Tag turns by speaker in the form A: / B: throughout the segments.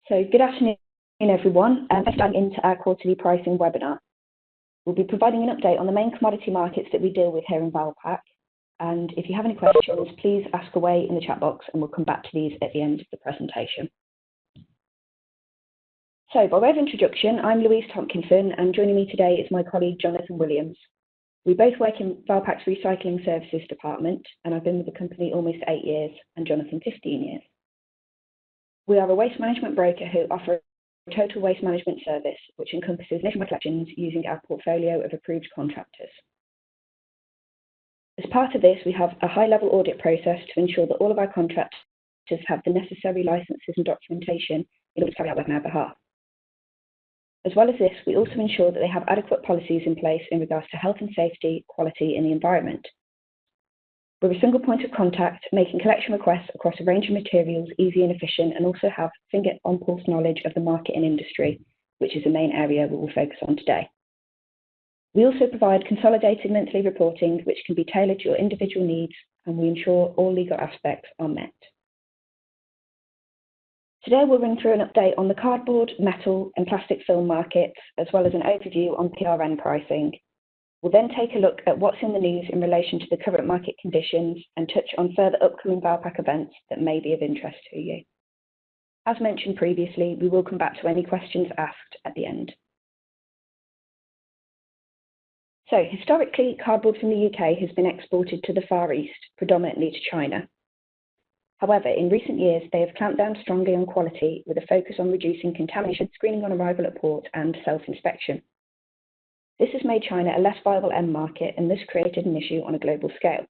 A: So good afternoon, everyone. Let's dive into our quarterly pricing webinar. We'll be providing an update on the main commodity markets that we deal with here in Valpak. And if you have any questions, please ask away in the chat box and we'll come back to these at the end of the presentation. So by way of introduction, I'm Louise Tompkinson and joining me today is my colleague Jonathan Williams. We both work in Valpak's Recycling Services department and I've been with the company almost 8 years and Jonathan 15 years. We are a waste management broker who offer a total waste management service, which encompasses nationwide collections using our portfolio of approved contractors. As part of this, we have a high-level audit process to ensure that all of our contractors have the necessary licenses and documentation in order to carry out work on our behalf. As well as this, we also ensure that they have adequate policies in place in regards to health and safety, quality, and the environment. We're a single point of contact, making collection requests across a range of materials easy and efficient, and also have finger-on-pulse knowledge of the market and industry, which is the main area we will focus on today. We also provide consolidated monthly reporting, which can be tailored to your individual needs, and we ensure all legal aspects are met. Today we'll run through an update on the cardboard, metal, and plastic film markets, as well as an overview on PRN pricing. We'll then take a look at what's in the news in relation to the current market conditions and touch on further upcoming Valpak events that may be of interest to you. As mentioned previously, we will come back to any questions asked at the end. So historically, cardboard from the UK has been exported to the Far East, predominantly to China. However, in recent years, they have clamped down strongly on quality with a focus on reducing contamination, screening on arrival at port and self-inspection. This has made China a less viable end market and thus created an issue on a global scale.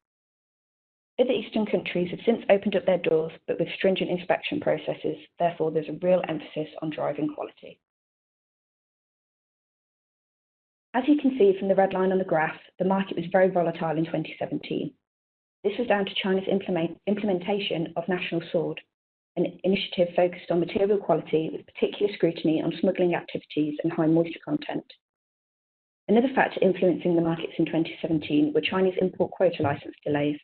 A: Other Eastern countries have since opened up their doors, but with stringent inspection processes, therefore there's a real emphasis on driving quality. As you can see from the red line on the graph, the market was very volatile in 2017. This was down to China's implementation of National Sword, an initiative focused on material quality with particular scrutiny on smuggling activities and high moisture content. Another factor influencing the markets in 2017 were Chinese import quota license delays,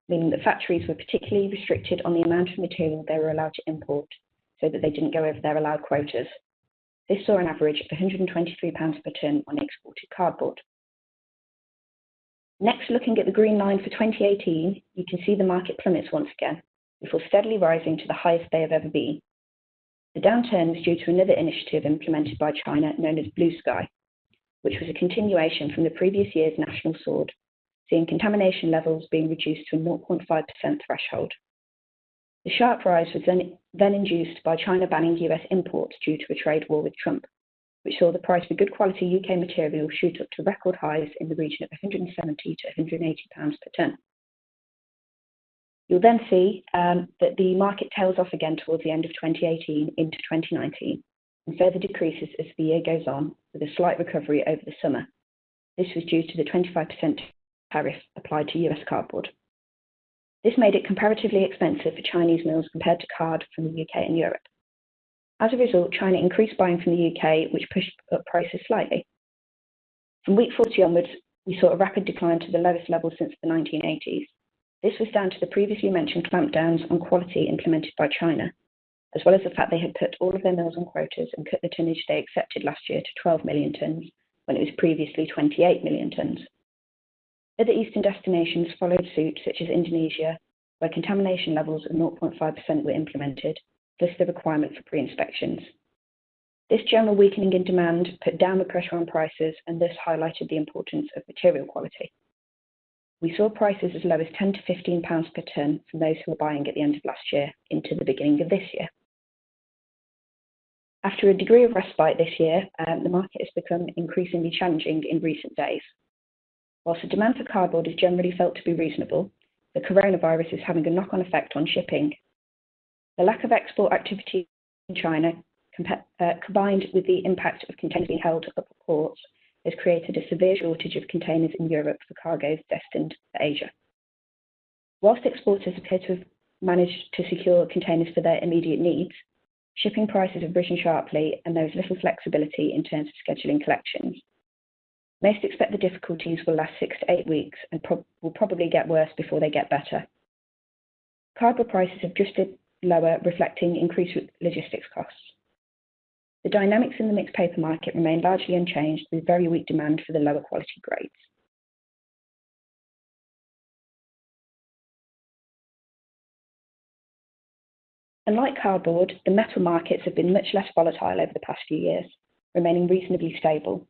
A: meaning that factories were particularly restricted on the amount of material they were allowed to import so that they didn't go over their allowed quotas. This saw an average of £123 per tonne on exported cardboard. Next, looking at the green line for 2018, you can see the market plummets once again, before steadily rising to the highest they have ever been. The downturn was due to another initiative implemented by China known as Blue Sky, which was a continuation from the previous year's National Sword, seeing contamination levels being reduced to a 0.5% threshold. The sharp rise was then induced by China banning US imports due to a trade war with Trump, which saw the price for good quality UK material shoot up to record highs in the region of £170 to £180 per tonne. You'll then see that the market tails off again towards the end of 2018 into 2019, and further decreases as the year goes on, with a slight recovery over the summer. This was due to the 25% tariff applied to US cardboard. This made it comparatively expensive for Chinese mills compared to card from the UK and Europe. As a result, China increased buying from the UK, which pushed up prices slightly. From week 40 onwards, we saw a rapid decline to the lowest level since the 1980s. This was down to the previously mentioned clampdowns on quality implemented by China, as well as the fact they had put all of their mills on quotas and cut the tonnage they accepted last year to 12 million tonnes, when it was previously 28 million tonnes. Other eastern destinations followed suit, such as Indonesia, where contamination levels of 0.5% were implemented, plus the requirement for pre-inspections. This general weakening in demand put downward pressure on prices and thus highlighted the importance of material quality. We saw prices as low as £10 to £15 per tonne from those who were buying at the end of last year into the beginning of this year. After a degree of respite this year, the market has become increasingly challenging in recent days. Whilst the demand for cardboard is generally felt to be reasonable, the coronavirus is having a knock-on effect on shipping. The lack of export activity in China, combined with the impact of containers being held up at ports, has created a severe shortage of containers in Europe for cargoes destined for Asia. Whilst exporters appear to have managed to secure containers for their immediate needs, shipping prices have risen sharply and there is little flexibility in terms of scheduling collections. Most expect the difficulties will last 6 to 8 weeks and will probably get worse before they get better. Cardboard prices have drifted lower, reflecting increased logistics costs. The dynamics in the mixed paper market remain largely unchanged, with very weak demand for the lower quality grades. Unlike cardboard, the metal markets have been much less volatile over the past few years, remaining reasonably stable.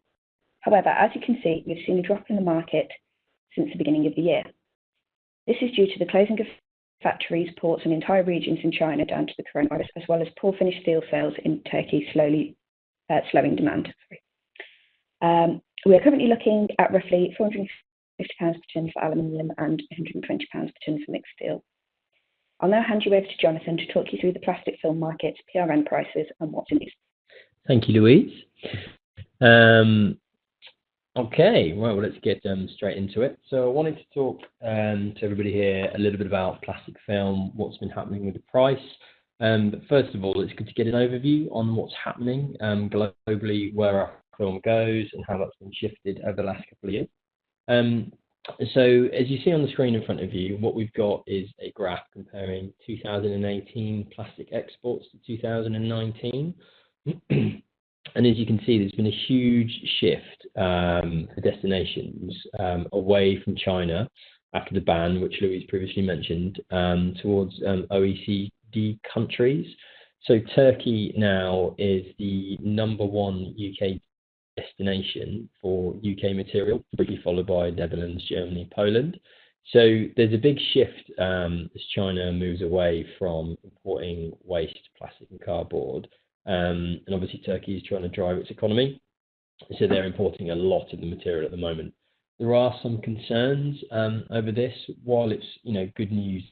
A: However, as you can see, we've seen a drop in the market since the beginning of the year. This is due to the closing of factories, ports, and entire regions in China down to the coronavirus, as well as poor finished steel sales in Turkey slowing demand. We are currently looking at roughly £450 per tonne for aluminium and £120 per tonne for mixed steel. I'll now hand you over to Jonathan to talk you through the plastic film markets, PRN prices, and what's in these.
B: Thank you, Louise. Okay, well, let's get straight into it. So I wanted to talk to everybody here a little bit about plastic film, what's been happening with the price. But first of all, it's good to get an overview on what's happening globally, where our film goes, and how that's been shifted over the last couple of years. So as you see on the screen in front of you, what we've got is a graph comparing 2018 plastic exports to 2019. And as you can see, there's been a huge shift for destinations away from China after the ban, which Louise previously mentioned, towards OECD countries. So Turkey now is the #1 UK destination for UK material, briefly followed by Netherlands, Germany, Poland. So there's a big shift as China moves away from importing waste, plastic and cardboard. And obviously Turkey is trying to drive its economy. So they're importing a lot of the material at the moment. There are some concerns over this. While it's good news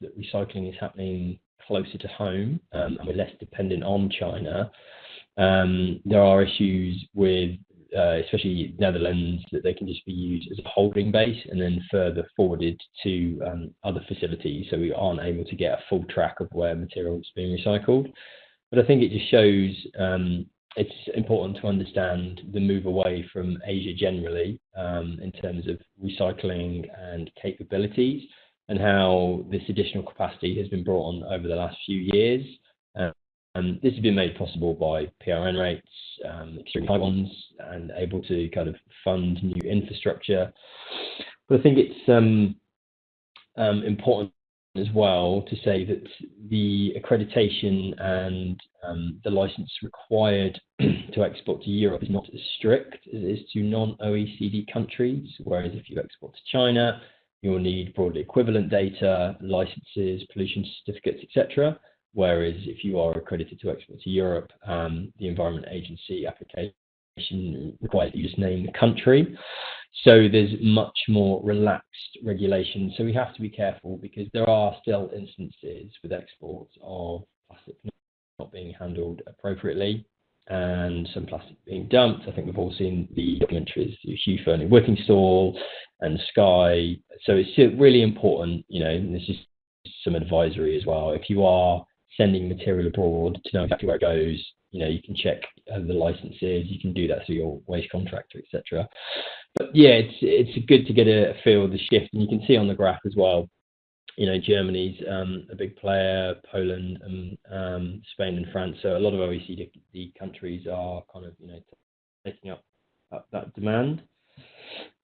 B: that recycling is happening closer to home and we're less dependent on China, there are issues with, especially Netherlands, that they can just be used as a holding base and then further forwarded to other facilities. So we aren't able to get a full track of where material is being recycled. But I think it just shows it's important to understand the move away from Asia generally in terms of recycling and capabilities, and how this additional capacity has been brought on over the last few years. This has been made possible by PRN rates, extremely high ones, and able to kind of fund new infrastructure. But I think it's important as well to say that the accreditation and the license required to export to Europe is not as strict as it is to non-OECD countries, whereas if you export to China, you'll need broadly equivalent data, licenses, pollution certificates, etc. Whereas if you are accredited to export to Europe, the Environment Agency application requires that you just name the country. So there's much more relaxed regulation. So we have to be careful, because there are still instances with exports of plastic not being handled appropriately and some plastic being dumped. I think we've all seen the documentaries through Hugh Fearnley-Whittingstall and Sky. So it's really important, and this is some advisory as well. If you are sending material abroad, to know exactly where it goes, you can check the licenses, you can do that through your waste contractor, etc. But yeah, it's good to get a feel of the shift, and you can see on the graph as well. Germany's a big player, Poland, Spain, and France. So a lot of OECD countries are kind of taking up that demand.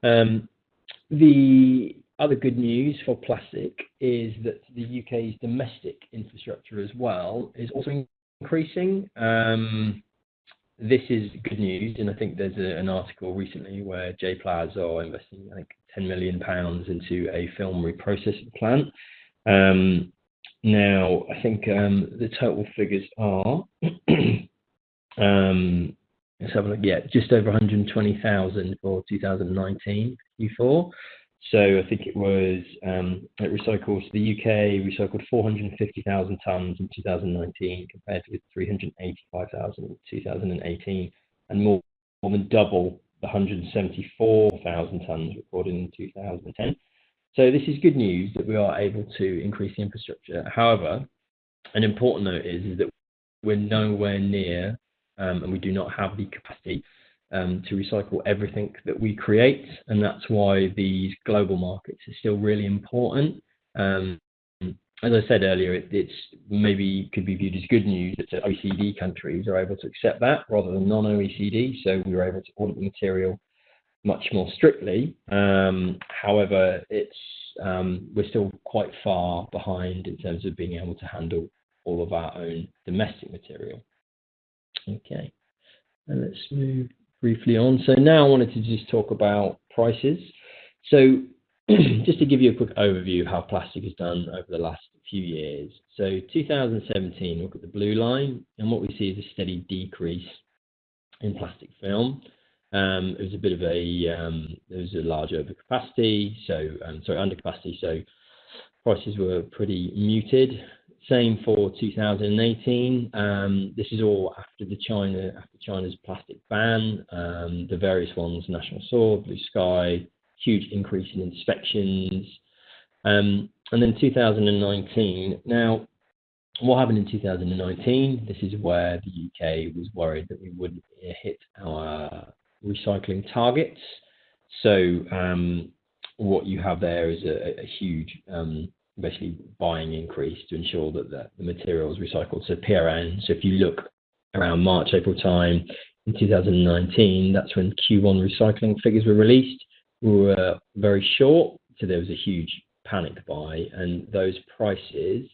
B: The other good news for plastic is that the UK's domestic infrastructure as well is also increasing. This is good news, and I think there's an article recently where J-Plas are investing, I think, £10 million into a film reprocessing plant. Now, I think the total figures are, let's have a look, just over 120,000 for 2019 Q4. So I think it was, it recycles, the UK recycled 450,000 tonnes in 2019 compared with 385,000 in 2018, and more than double the 174,000 tonnes recorded in 2010. So this is good news that we are able to increase the infrastructure. However, an important note is that we're nowhere near, and we do not have the capacity to recycle everything that we create, and that's why these global markets are still really important. as I said earlier, it's maybe could be viewed as good news that OECD countries are able to accept that rather than non-OECD. So we were able to audit the material much more strictly. However, we're still quite far behind in terms of being able to handle all of our own domestic material. Okay, and let's move briefly on. So now I wanted to just talk about prices. So just to give you a quick overview of how plastic has done over the last few years. So 2017, look at the blue line, and what we see is a steady decrease in plastic film. It was a bit of there was a large overcapacity, undercapacity, so prices were pretty muted. Same for 2018. This is all after China's plastic ban, the various ones, National Sword, Blue Sky, huge increase in inspections. And then 2019. Now, what happened in 2019? This is where the UK was worried that we wouldn't hit our recycling targets. So what you have there is a huge, basically buying increase to ensure that the material is recycled. So PRN. So if you look around March, April time in 2019, that's when Q1 recycling figures were released. We were very short, so there was a huge panic buy, and those prices,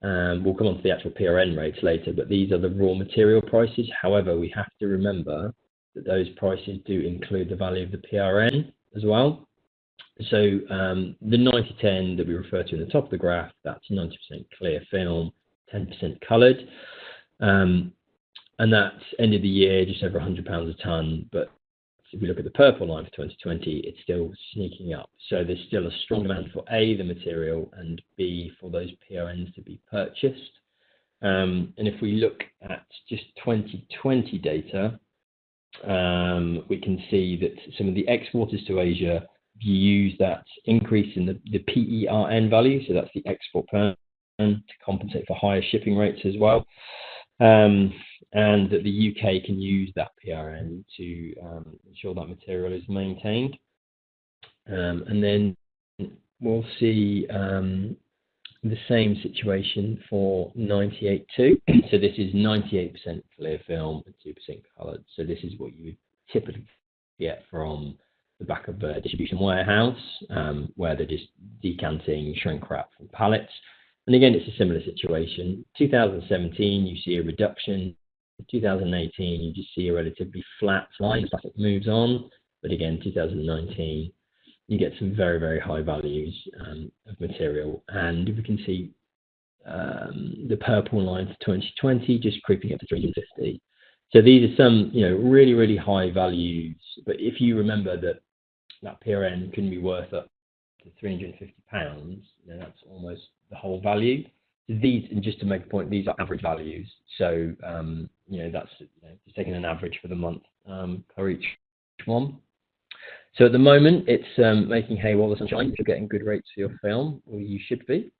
B: we'll come on to the actual PRN rates later, but these are the raw material prices. However, we have to remember that those prices do include the value of the PRN as well. So the 90-10 that we refer to in the top of the graph, that's 90% clear film, 10% coloured, and that's ended the year just over £100 a tonne, but if we look at the purple line for 2020, it's still sneaking up. So there's still a strong demand for A, the material, and B, for those PRNs to be purchased. And if we look at just 2020 data, we can see that some of the exporters to Asia use that increase in the PERN value, so that's the export per to compensate for higher shipping rates as well. And that the UK can use that PRN to ensure that material is maintained. And then we'll see the same situation for 98.2. So this is 98% clear film and 2% coloured. So this is what you would typically get from the back of a distribution warehouse, where they're just decanting shrink wrap from pallets. And again, it's a similar situation. 2017, you see a reduction. 2018, you just see a relatively flat line as plastic moves on. But again, 2019, you get some very, very high values of material. And we can see the purple line for 2020 just creeping up to 350. So these are some, really, really high values. But if you remember that PRN can be worth up to £350, that's almost the whole value. These, and just to make a point, these are average values. So, that's just taking an average for the month for each one. So at the moment, it's making hay while the sun shines. If you're getting good rates for your film, or you should be.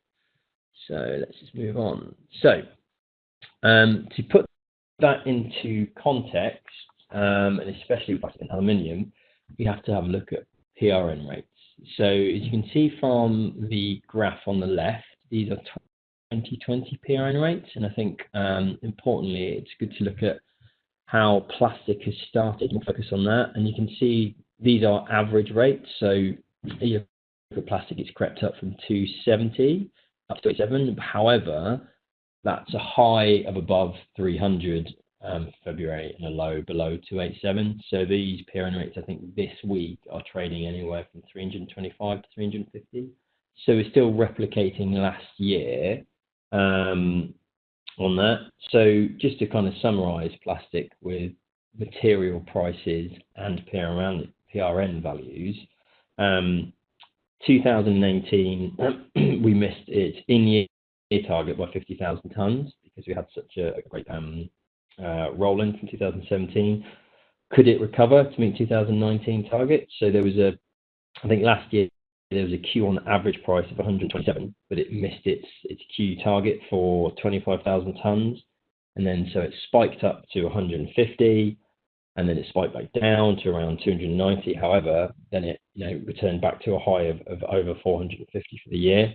B: So let's just move on. So to put that into context, and especially with plastic and aluminium, we have to have a look at PRN rates. So as you can see from the graph on the left, these are 2020 PRN rates, and I think importantly, it's good to look at how plastic has started and focus on that. And you can see these are average rates. So for plastic, it's crept up from 270 up to 87. However, that's a high of above 300 February and a low below 287. So these PRN rates, I think this week are trading anywhere from 325 to 350. So we're still replicating last year on that. So just to kind of summarize plastic with material prices and PRN values, 2018 we missed its in-year target by 50,000 tonnes because we had such a great roll-in from 2017. Could it recover to meet 2019 target? So there was I think last year there was a Q on average price of 127, but it missed its Q target for 25,000 tonnes, and then so it spiked up to 150, and then it spiked back down to around 290. However, then it returned back to a high of over 450 for the year.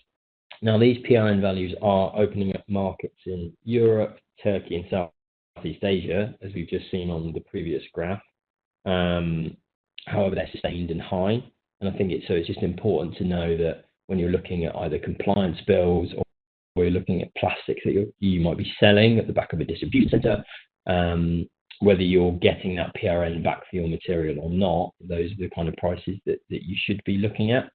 B: Now, these PRN values are opening up markets in Europe, Turkey, and Southeast Asia, as we've just seen on the previous graph. However, they're sustained and high. And I think it's just important to know that when you're looking at either compliance bills or you're looking at plastics that you might be selling at the back of a distribution center, whether you're getting that PRN back for your material or not, those are the kind of prices that you should be looking at.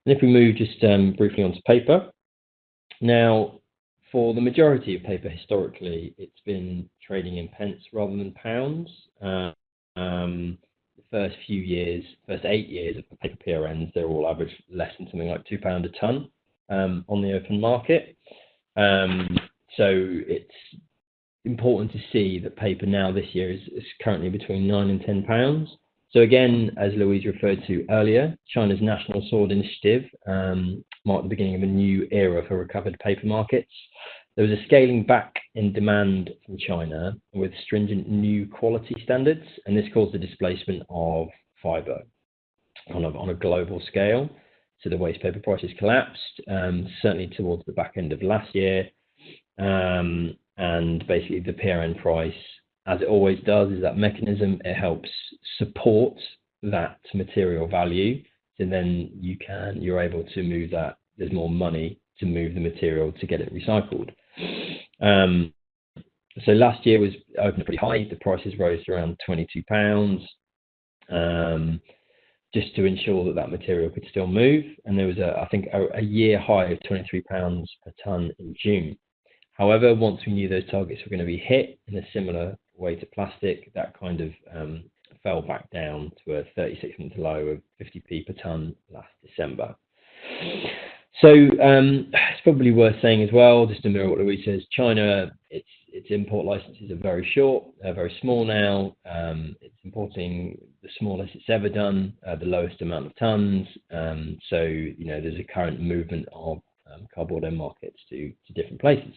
B: And if we move just briefly onto paper. Now, for the majority of paper historically, it's been trading in pence rather than pounds. The first 8 years of the paper PRNs, they're all average less than something like £2 a tonne on the open market. So it's important to see that paper now this year is currently between £9 and £10. So again, as Louise referred to earlier, China's National Sword Initiative marked the beginning of a new era for recovered paper markets. There was a scaling back in demand from China with stringent new quality standards, and this caused the displacement of fibre on a global scale. So the waste paper prices collapsed, certainly towards the back end of last year. And basically the PRN price, as it always does, is that mechanism. It helps support that material value. So then you're able to move that. There's more money to move the material to get it recycled. So last year was opened pretty high. The prices rose to around £22, just to ensure that material could still move. And there was I think a year high of £23 per tonne in June. However, once we knew those targets were going to be hit in a similar way to plastic, that kind of fell back down to a 36-month low of 50p per tonne last December. So it's probably worth saying as well, just to mirror what Louise says, China, its import licenses are very short, they're very small now. It's importing the smallest it's ever done, the lowest amount of tonnes. So there's a current movement of cardboard end markets to different places.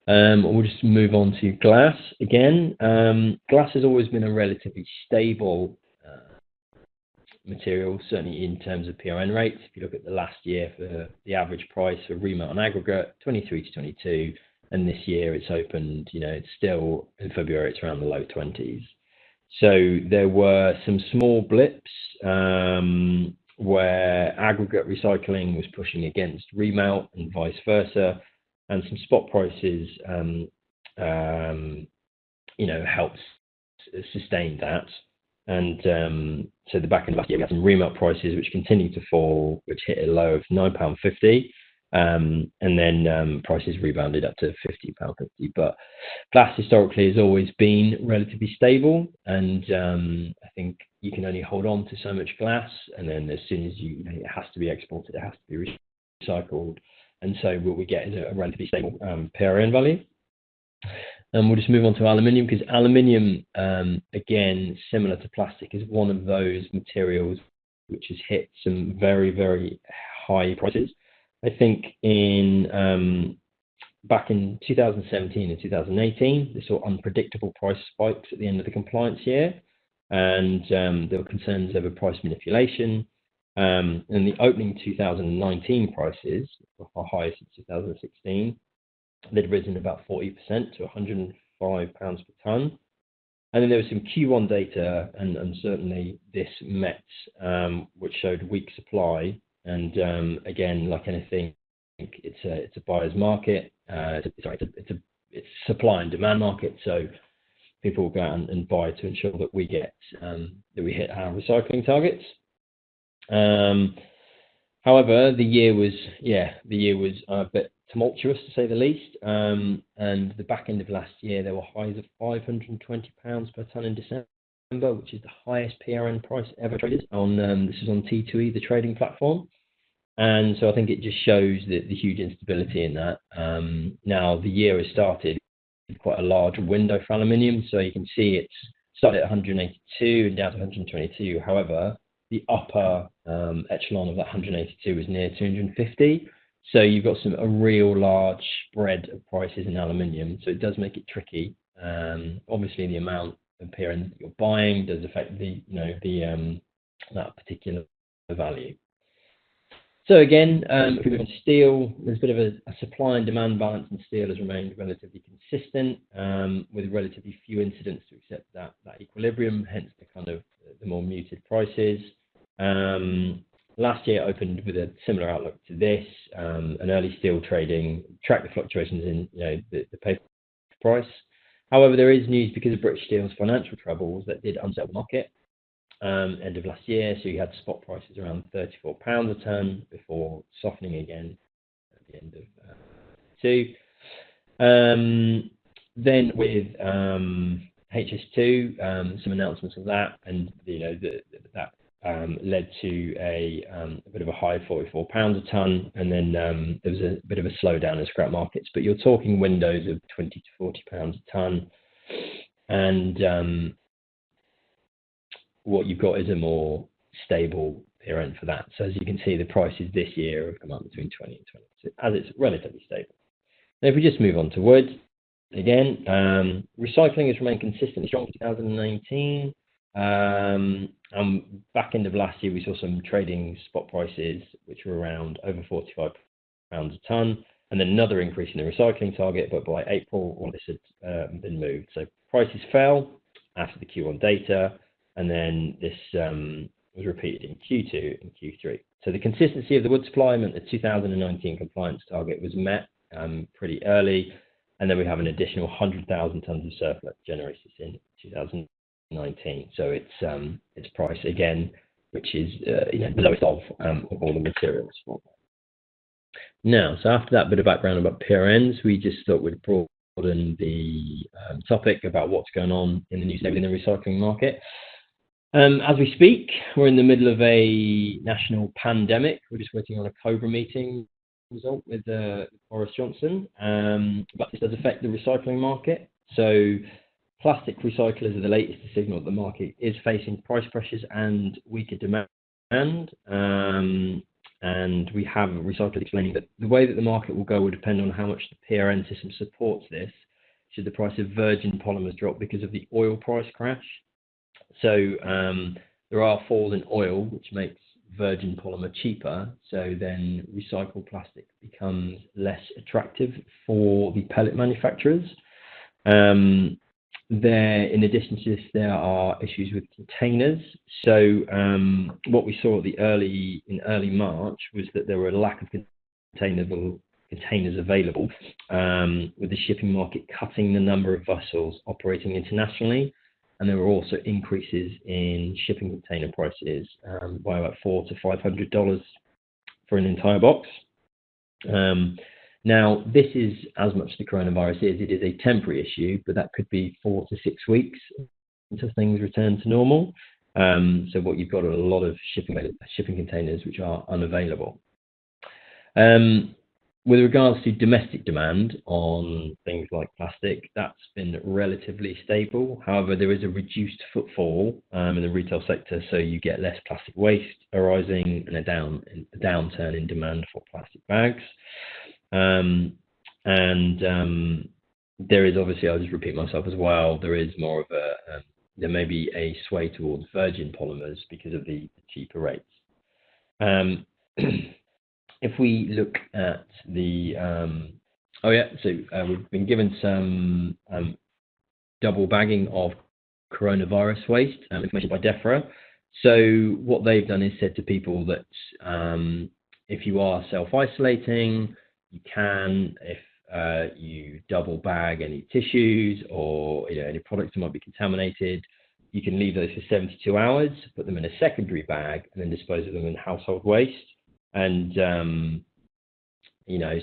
B: We'll just move on to glass again. Glass has always been a relatively stable material, certainly in terms of PRN rates. If you look at the last year, for the average price for remelt and aggregate, 23 to 22, and this year it's opened, it's still in February, it's around the low 20s. So there were some small blips where aggregate recycling was pushing against remelt and vice versa, and some spot prices helped sustain that. And so the back end of last year, we had some remelt prices which continued to fall, which hit a low of £9.50, and then prices rebounded up to £50.50. But glass historically has always been relatively stable, and I think you can only hold on to so much glass, and then as soon as it has to be exported, it has to be recycled, and so what we get is a relatively stable PRN value. And we'll just move on to aluminium, because aluminium, again, similar to plastic, is one of those materials which has hit some very, very high prices. I think back in 2017 and 2018, they saw unpredictable price spikes at the end of the compliance year, and there were concerns over price manipulation. And the opening 2019 prices were far higher since 2016. They'd risen about 40% to £105 per tonne. And then there was some Q1 data, and certainly this Met, which showed weak supply. And again, like anything, it's a buyer's market. It's a supply and demand market. So people will go out and buy to ensure that we hit our recycling targets. However, the year was a bit tumultuous, to say the least. And the back end of last year, there were highs of £520 per tonne in December, which is the highest PRN price ever traded on. This is on T2E, the trading platform. And so I think it just shows the huge instability in that. Now the year has started with quite a large window for aluminium, so you can see it's started at 182 and down to 122. However, the upper echelon of that 182 is near 250. So you've got a real large spread of prices in aluminium. So it does make it tricky. Obviously, the amount of PRN that you're buying does affect that particular value. So again, if we move on to steel, there's a bit of a supply and demand balance in steel has remained relatively consistent, with relatively few incidents to accept that equilibrium, hence the kind of the more muted prices. Last year opened with a similar outlook to this, and early steel trading tracked the fluctuations in the paper price. However, there is news because of British Steel's financial troubles that did unsettle the market. End of last year, so you had spot prices around £34 a tonne before softening again at the end of two. Then with HS2, some announcements of that, and that led to a bit of a high £44 a tonne, and then there was a bit of a slowdown in scrap markets. But you're talking windows of £20 to £40 a tonne, and what you've got is a more stable PRN for that. So as you can see, the prices this year have come up between 20 and 22, as it's relatively stable. Now, if we just move on to wood, again, recycling has remained consistently strong in 2019. And back end of last year, we saw some trading spot prices, which were around over £45 a tonne, and then another increase in the recycling target, but by April, all this had been moved. So prices fell after the Q1 data, and then this was repeated in Q2 and Q3. So the consistency of the wood supply meant the 2019 compliance target was met pretty early, and then we have an additional 100,000 tonnes of surplus generated in 2019. So it's price again, which is the lowest of all the materials. Now, so after that bit of background about PRNs, we just thought we'd broaden the topic about what's going on in the news in the recycling market. As we speak, we're in the middle of a national pandemic. We're just waiting on a COBRA meeting result with Boris Johnson, but this does affect the recycling market. So plastic recyclers are the latest to signal that the market is facing price pressures and weaker demand. And we have recyclers explaining that the way that the market will go will depend on how much the PRN system supports this. Should the price of virgin polymers drop because of the oil price crash? So there are falls in oil, which makes virgin polymer cheaper. So then recycled plastic becomes less attractive for the pellet manufacturers. In addition to this, there are issues with containers. So what we saw in early March was that there were a lack of containers available, with the shipping market cutting the number of vessels operating internationally. And there were also increases in shipping container prices by about $400 to $500 for an entire box. Now, this is as much the coronavirus is. It is a temporary issue, but that could be 4 to 6 weeks until things return to normal. So what you've got are a lot of shipping containers which are unavailable. With regards to domestic demand on things like plastic, that's been relatively stable. However, there is a reduced footfall in the retail sector, so you get less plastic waste arising and a downturn in demand for plastic bags. There is obviously, I'll just repeat myself as well, there is more of there may be a sway towards virgin polymers because of the cheaper rates. If we look at the, we've been given some double bagging of coronavirus waste, information by DEFRA. So what they've done is said to people that if you are self-isolating, you can, if you double bag any tissues or any products that might be contaminated, you can leave those for 72 hours, put them in a secondary bag, and then dispose of them in household waste. And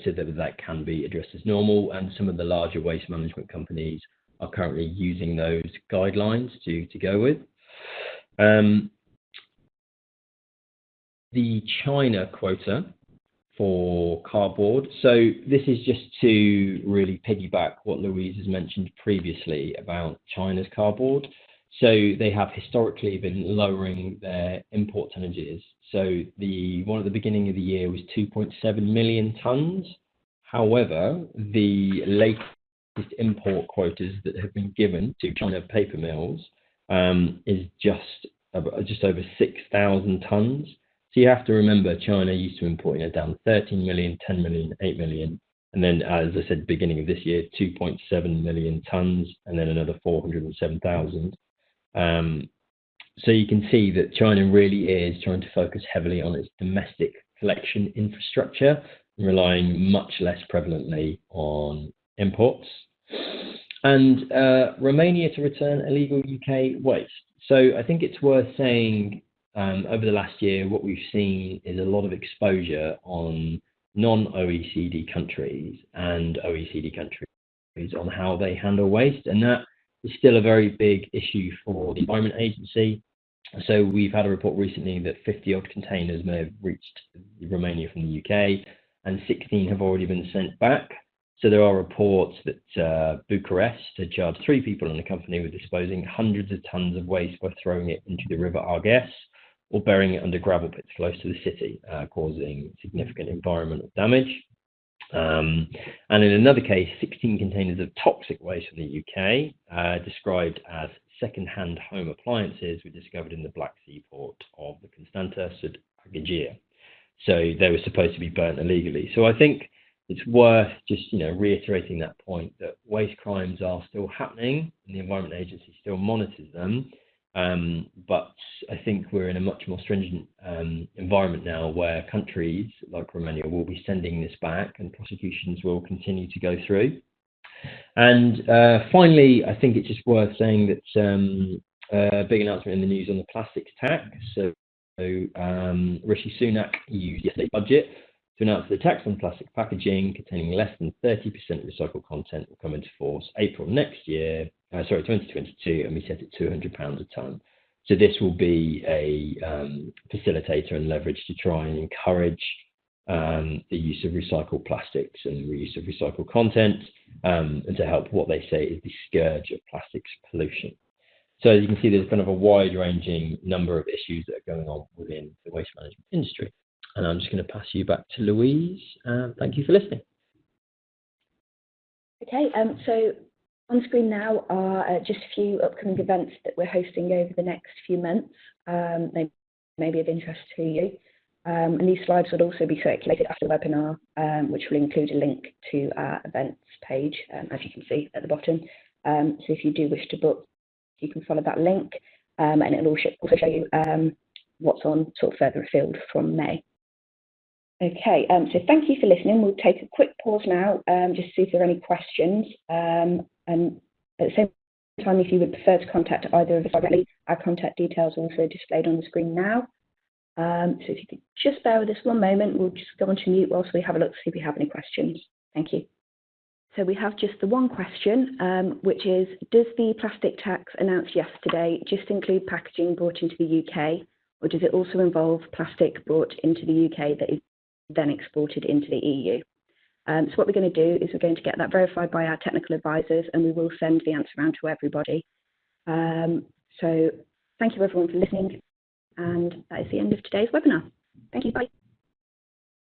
B: said that can be addressed as normal, and some of the larger waste management companies are currently using those guidelines to go with. The China quota for cardboard. So this is just to really piggyback what Louise has mentioned previously about China's cardboard. So they have historically been lowering their import tonnages. So the one at the beginning of the year was 2.7 million tons. However, the latest import quotas that have been given to China paper mills is just over 6,000 tons. So you have to remember China used to import down 13 million, 10 million, 8 million, and then, as I said, beginning of this year, 2.7 million tons, and then another 407,000. So you can see that China really is trying to focus heavily on its domestic collection infrastructure, relying much less prevalently on imports. And Romania to return illegal UK waste. So I think it's worth saying over the last year, what we've seen is a lot of exposure on non-OECD countries and OECD countries on how they handle waste. And that is still a very big issue for the Environment Agency. So we've had a report recently that 50 odd containers may have reached Romania from the UK, and 16 have already been sent back. So there are reports that Bucharest had charged 3 people in the company with disposing hundreds of tons of waste by throwing it into the River Argeș or burying it under gravel pits close to the city, causing significant environmental damage. And in another case, 16 containers of toxic waste from the UK, described as second-hand home appliances, were discovered in the Black Sea port of the Constanta Sud Argeș. So they were supposed to be burnt illegally. So I think it's worth just reiterating that point, that waste crimes are still happening and the Environment Agency still monitors them. But I think we're in a much more stringent environment now, where countries like Romania will be sending this back and prosecutions will continue to go through. And finally, I think it's just worth saying that a big announcement in the news on the plastics tax. So Rishi Sunak used yesterday's budget to announce the tax on plastic packaging containing less than 30% recycled content will come into force April next year, 2022, and we set it £200 a tonne. So this will be a facilitator and leverage to try and encourage the use of recycled plastics and reuse of recycled content, and to help what they say is the scourge of plastics pollution. So as you can see, there's kind of a wide-ranging number of issues that are going on within the waste management industry. And I'm just going to pass you back to Louise. Thank you for listening.
A: Okay, so on screen now are just a few upcoming events that we're hosting over the next few months. They may be of interest to you. And these slides would also be circulated after the webinar, which will include a link to our events page, as you can see at the bottom. So if you do wish to book, you can follow that link, and it'll also show you what's on sort of further afield from May. Okay, so thank you for listening. We'll take a quick pause now, just to see if there are any questions. And at the same time, if you would prefer to contact either of us directly, our contact details are also displayed on the screen now. So if you could just bear with us one moment, we'll just go on to mute whilst we have a look to see if we have any questions. Thank you. So we have just the one question, which is, does the plastic tax announced yesterday just include packaging brought into the UK, or does it also involve plastic brought into the UK that is then exported into the EU? So what we're going to do is we're going to get that verified by our technical advisors, and we will send the answer around to everybody. So thank you everyone for listening, and that is the end of today's webinar. Thank you, bye.